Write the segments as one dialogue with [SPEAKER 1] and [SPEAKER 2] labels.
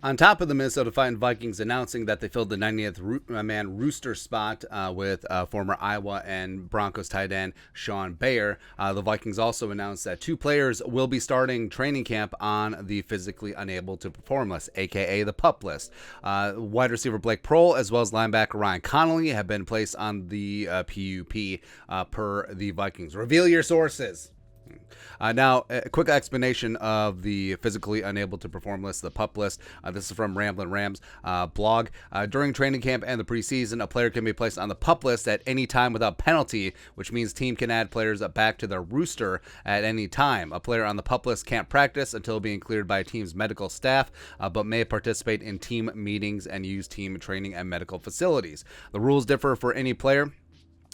[SPEAKER 1] On top of the Minnesota Vikings announcing that they filled the 90th man rooster spot with former Iowa and Broncos tight end Sean Bayer, the Vikings also announced that 2 players will be starting training camp on the physically unable to perform list, aka the PUP list. Wide receiver Blake Proehl as well as linebacker Ryan Connelly have been placed on the PUP per the Vikings. Reveal your sources. Now, a quick explanation of the physically unable to perform list, the PUP list. This is from Ramblin' Rams blog. During training camp and the preseason, a player can be placed on the PUP list at any time without penalty, which means team can add players back to their rooster at any time. A player on the PUP list can't practice until being cleared by a team's medical staff, but may participate in team meetings and use team training and medical facilities. The rules differ for any player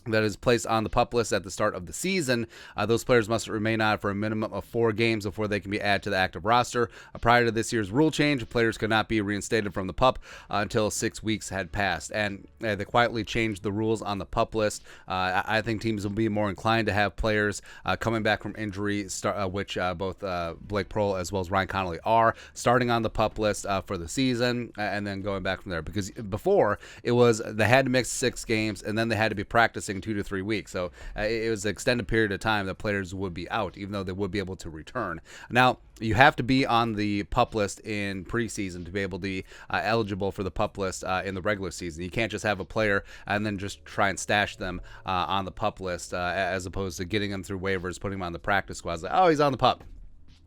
[SPEAKER 1] that is placed on the PUP list at the start of the season. Those players must remain on for a minimum of 4 games before they can be added to the active roster. Prior to this year's rule change, players could not be reinstated from the PUP until 6 weeks had passed. And they quietly changed the rules on the PUP list. I think teams will be more inclined to have players coming back from injury, which both Blake Proehl as well as Ryan Connelly are, starting on the PUP list for the season and then going back from there. Because before, it was they had to mix 6 games and then they had to be practicing 2 to 3 weeks. So it was an extended period of time that players would be out, even though they would be able to return. Now, you have to be on the PUP list in preseason to be able to be eligible for the PUP list in the regular season. You can't just have a player and then just try and stash them on the PUP list as opposed to getting them through waivers, putting them on the practice squad. Like, oh, he's on the PUP.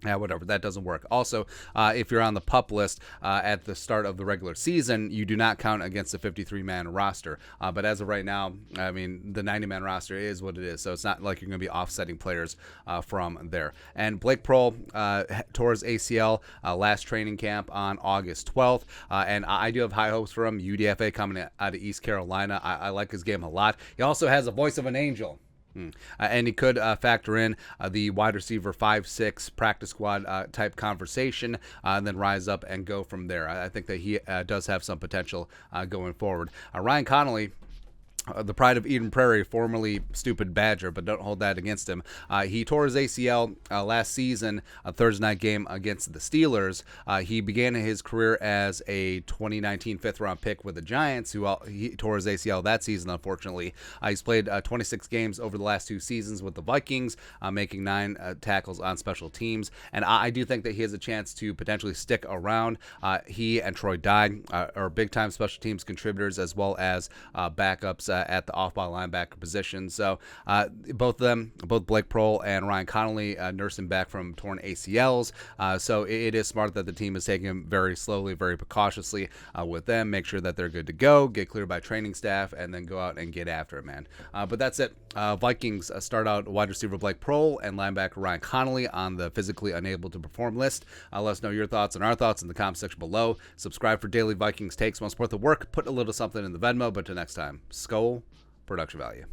[SPEAKER 1] Yeah, whatever. That doesn't work. Also, if you're on the PUP list at the start of the regular season, you do not count against the 53-man roster. But as of right now, I mean, the 90-man roster is what it is. So it's not like you're going to be offsetting players from there. And Blake Proehl tore his ACL last training camp on August 12th. And I do have high hopes for him. UDFA coming out of East Carolina. I like his game a lot. He also has a voice of an angel. And he could factor in the wide receiver 5-6 practice squad type conversation and then rise up and go from there. I think that he does have some potential going forward. Ryan Connelly, the pride of Eden Prairie, formerly Stupid Badger, but don't hold that against him. He tore his ACL last season, a Thursday night game against the Steelers. He began his career as a 2019 fifth-round pick with the Giants, he tore his ACL that season, unfortunately. He's played 26 games over the last 2 seasons with the Vikings, making 9 tackles on special teams. And I do think that he has a chance to potentially stick around. He and Troy Dye are big-time special teams contributors as well as backups at the off-ball linebacker position. So both Blake Proehl and Ryan Connelly nursing back from torn ACLs. So it is smart that the team is taking them very slowly, very precautiously with them. Make sure that they're good to go, get cleared by training staff, and then go out and get after it, man. But that's it. Vikings start out wide receiver Blake Proehl and linebacker Ryan Connelly on the physically unable to perform list. Let us know your thoughts and our thoughts in the comment section below. Subscribe for daily Vikings takes. Want to support the work? Put a little something in the Venmo. But till next time, Skull Production Value.